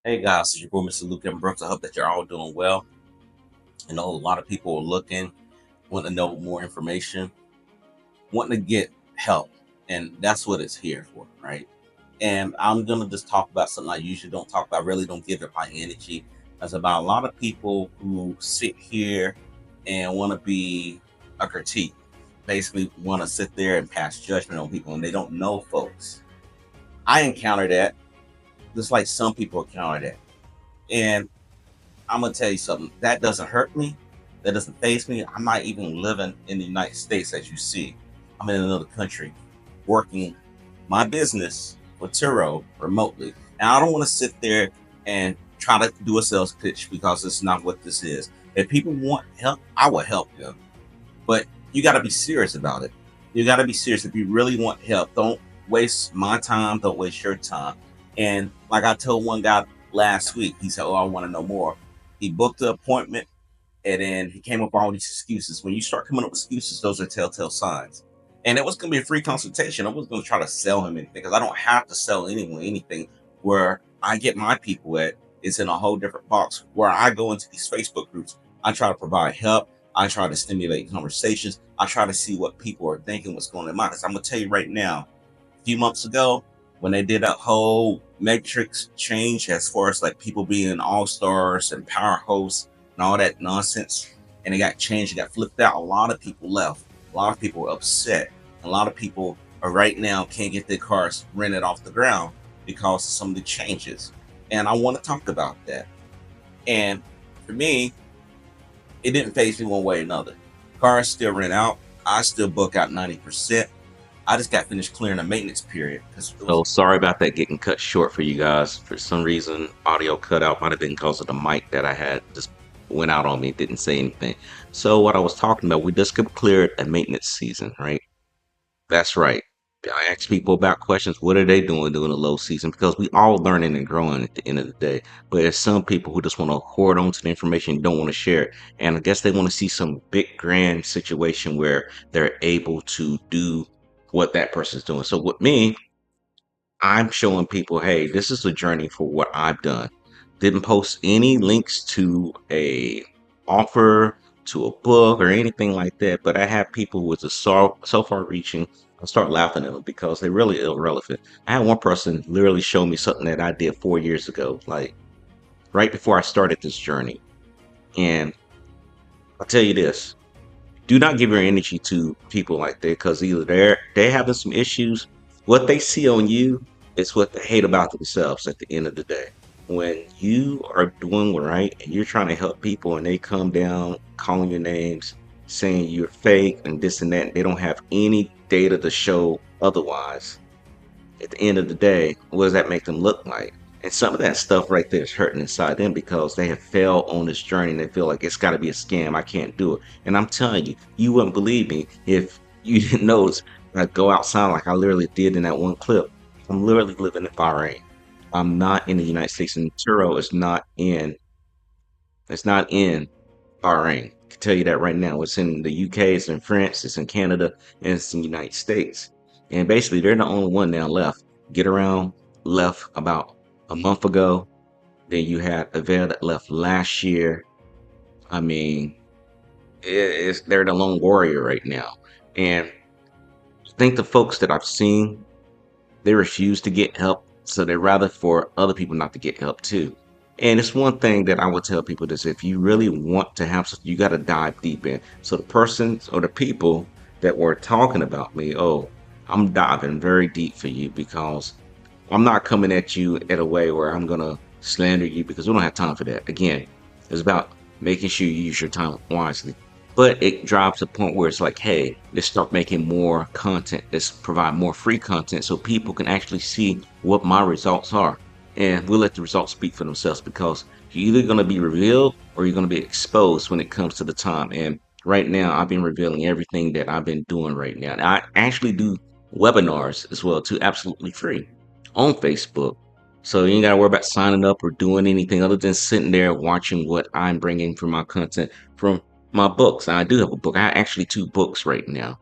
Hey guys, it's your boy Mr. Luke and Brooks. I hope that you're all doing well. I know a lot of people are looking, want to know more information, wanting to get help, and that's what it's here for, right? And I'm gonna just talk about something I usually don't talk about, really don't give it my energy. That's about a lot of people who sit here and want to be a critique, basically want to sit there and pass judgment on people, and they don't know folks. I encounter that, just like some people encounter that. And I'm gonna tell you something. That doesn't hurt me. That doesn't faze me. I'm not even living in the United States, as you see. I'm in another country, working my business for Turo remotely, and I don't want to sit there and try to do a sales pitch because it's not what this is. If people want help, I will help them, but you got to be serious about it. You got to be serious. If you really want help, don't waste my time. Don't waste your time. And like I told one guy last week, he said, "Oh, I want to know more." He booked the appointment, and then he came up with all these excuses. When you start coming up with excuses, those are telltale signs. And it was going to be a free consultation. I wasn't going to try to sell him anything because I don't have to sell anyone anything. Where I get my people at is in a whole different box. Where I go into these Facebook groups, I try to provide help. I try to stimulate conversations. I try to see what people are thinking, what's going on in mind. Because I'm going to tell you right now, a few months ago, when they did that whole matrix change as far as like people being all stars and power hosts and all that nonsense, and it got changed, it got flipped out, a lot of people left. A lot of people were upset. A lot of people are right now can't get their cars rented off the ground because of some of the changes. And I want to talk about that. And for me, it didn't phase me one way or another. Cars still rent out. I still book out 90%. I just got finished clearing a maintenance period because it was So sorry about that getting cut short for you guys. For some reason, audio cut out. Might have been because of the mic that I had just went out on me, didn't say anything. So what I was talking about, we just cleared a maintenance season, right? That's right. I ask people about questions. What are they doing during the low season? Because we all learning and growing at the end of the day. But there's some people who just want to hoard onto the information and don't want to share it. And I guess they want to see some big grand situation where they're able to do what that person's doing. So with me, I'm showing people, hey, this is a journey for what I've done. Didn't post any links to a offer, to a book, or anything like that. But I have people with the so far reaching. I start laughing at them because they're really irrelevant. I had one person literally show me something that I did 4 years ago, like right before I started this journey. And I'll tell you this: do not give your energy to people like that because either they having some issues. What they see on you is what they hate about themselves at the end of the day. When you are doing right and you're trying to help people and they come down calling your names, saying you're fake and this and that, and they don't have any data to show otherwise, at the end of the day, what does that make them look like? And some of that stuff right there is hurting inside them because they have failed on this journey and they feel like it's got to be a scam. I can't do it. And I'm telling you, you wouldn't believe me if you didn't notice I go outside like I literally did in that one clip. I'm literally living in Bahrain. I'm not in the United States, and Turo is not in. It's not in Bahrain. I can tell you that right now. It's in the UK, it's in France, it's in Canada, and it's in the United States. And basically, they're the only one now left. Get Around left about a month ago. Then you had Avell that left last year. I mean, they're the lone warrior right now. And I think the folks that I've seen, they refuse to get help. So they rather for other people not to get help too. And it's one thing that I would tell people this: if you really want to have something, you got to dive deep in. So the persons or the people that were talking about me, oh, I'm diving very deep for you because I'm not coming at you in a way where I'm gonna slander you because we don't have time for that. Again, it's about making sure you use your time wisely. But it drops a point where it's like, hey, let's start making more content. Let's provide more free content so people can actually see what my results are. And we'll let the results speak for themselves because you're either gonna be revealed or you're gonna be exposed when it comes to the time. And right now I've been revealing everything that I've been doing right now. And I actually do webinars as well too, absolutely free on Facebook. So you ain't gotta worry about signing up or doing anything other than sitting there watching what I'm bringing from my content from my books. And I do have a book. I have actually two books right now.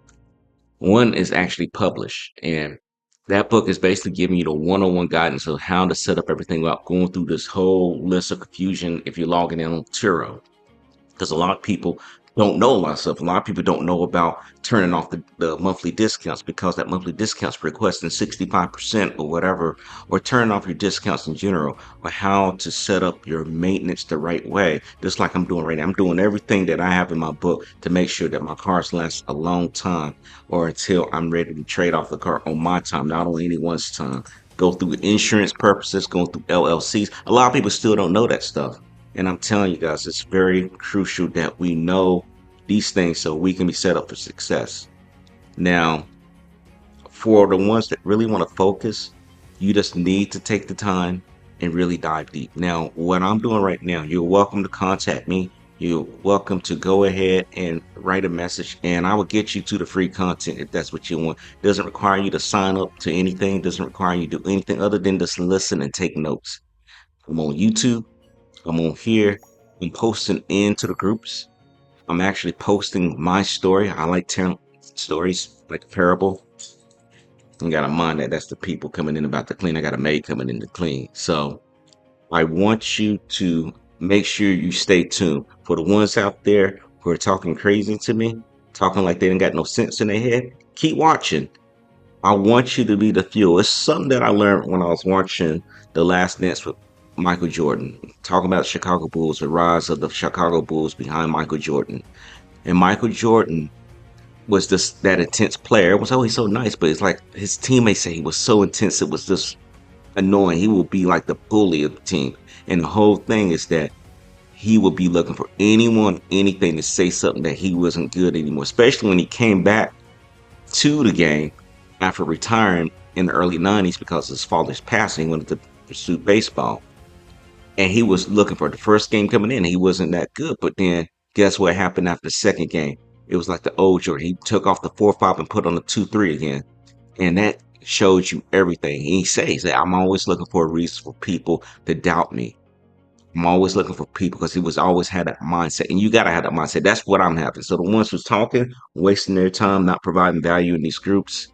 One is actually published, and That book is basically giving you the one-on-one guidance of how to set up everything without going through this whole list of confusion if you're logging in on Turo, because a lot of people don't know a lot of stuff. A lot of people don't know about turning off the monthly discounts, because that monthly discounts requesting 65% or whatever, or turning off your discounts in general, or how to set up your maintenance the right way. Just like I'm doing right now. I'm doing everything that I have in my book to make sure that my cars last a long time, or until I'm ready to trade off the car on my time, not on anyone's time. Go through insurance purposes, going through LLCs. A lot of people still don't know that stuff. And I'm telling you guys, it's very crucial that we know these things so we can be set up for success. Now, for the ones that really want to focus, you just need to take the time and really dive deep. Now, what I'm doing right now, you're welcome to contact me. You're welcome to go ahead and write a message, and I will get you to the free content if that's what you want. It doesn't require you to sign up to anything, doesn't require you to do anything other than just listen and take notes. I'm on YouTube. I'm on here. I'm posting into the groups. I'm actually posting my story. I like telling stories like a parable. You gotta mind that that's the people coming in about to clean. I got a maid coming in to clean. So I want you to make sure you stay tuned. For the ones out there who are talking crazy to me, talking like they ain't got no sense in their head, keep watching. I want you to be the fuel. It's something that I learned when I was watching The Last Dance with Michael Jordan, talking about Chicago Bulls, the rise of the Chicago Bulls behind Michael Jordan. And Michael Jordan was just that intense player. It was always so nice, but it's like his teammates say he was so intense, it was just annoying. He would be like the bully of the team. And the whole thing is that he would be looking for anyone, anything to say something that he wasn't good anymore, especially when he came back to the game after retiring in the early 90s because of his father's passing. He wanted to pursue baseball. And he was looking for the first game coming in. He wasn't that good. But then guess what happened after the second game? It was like the old Jordan. He took off the 4-5 and put on the 2-3 again. And that shows you everything. He says that I'm always looking for a reason for people to doubt me. I'm always looking for people because he was always had that mindset. And you gotta have that mindset. That's what I'm having. So the ones who's talking, wasting their time, not providing value in these groups,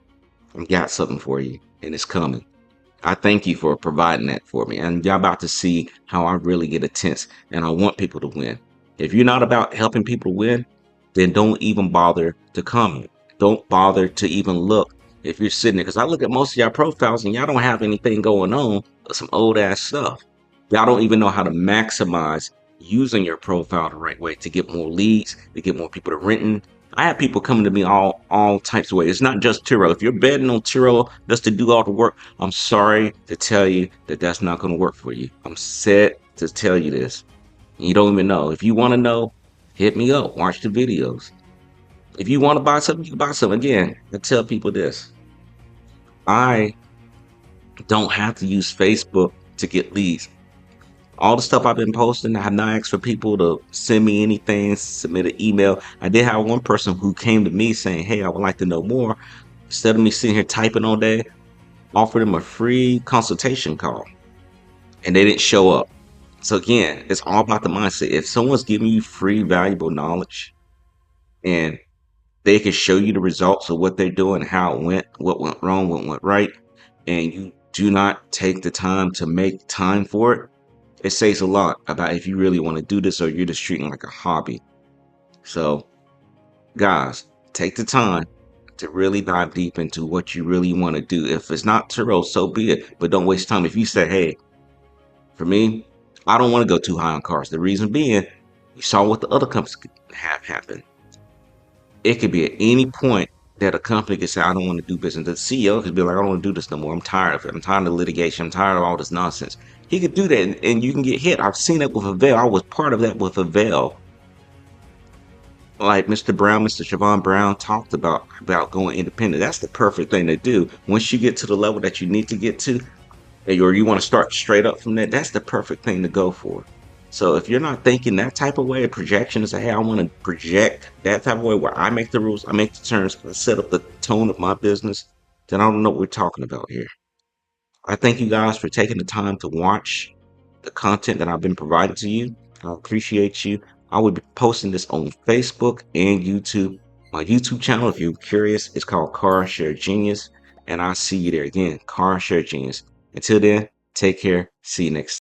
I got something for you, and it's coming. I thank you for providing that for me. And y'all about to see how I really get intense, and I want people to win. If you're not about helping people win, then don't even bother to comment. Don't bother to even look if you're sitting there. Because I look at most of y'all profiles and y'all don't have anything going on but some old ass stuff. Y'all don't even know how to maximize using your profile the right way to get more leads, to get more people to renting. I have people coming to me all types of ways. It's not just Turo. If you're betting on Turo just to do all the work, I'm sorry to tell you that that's not going to work for you. I'm sad to tell you this. You don't even know. If you want to know, hit me up. Watch the videos. If you want to buy something, you can buy something. Again, I tell people this. I don't have to use Facebook to get leads. All the stuff I've been posting, I have not asked for people to send me anything, submit an email. I did have one person who came to me saying, "Hey, I would like to know more." Instead of me sitting here typing all day, offered them a free consultation call, and they didn't show up. So again, it's all about the mindset. If someone's giving you free, valuable knowledge, and they can show you the results of what they're doing, how it went, what went wrong, what went right, and you do not take the time to make time for it, it says a lot about if you really want to do this or you're just treating it like a hobby. So, guys, take the time to really dive deep into what you really want to do. If it's not Turo, so be it. But don't waste time. If you say, "Hey, for me, I don't want to go too high on cars." The reason being, you saw what the other companies could have happen. It could be at any point that a company could say, "I don't want to do business." The CEO could be like, "I don't want to do this no more. I'm tired of it. I'm tired of litigation. I'm tired of all this nonsense." He could do that, and you can get hit. I've seen it with Avail. I was part of that with Avail. Like Mr. Brown, Mr. Siobhan Brown talked about going independent. That's the perfect thing to do. Once you get to the level that you need to get to, or you want to start straight up from that, that's the perfect thing to go for. So if you're not thinking that type of way, a projection is, "Hey, I want to project that type of way where I make the rules, I make the terms, I set up the tone of my business," then I don't know what we're talking about here. I thank you guys for taking the time to watch the content that I've been providing to you. I appreciate you. I will be posting this on Facebook and YouTube. My YouTube channel, if you're curious, it's called Car Share Genius. and I'll see you there again. Car Share Genius. Until then, take care. See you next time.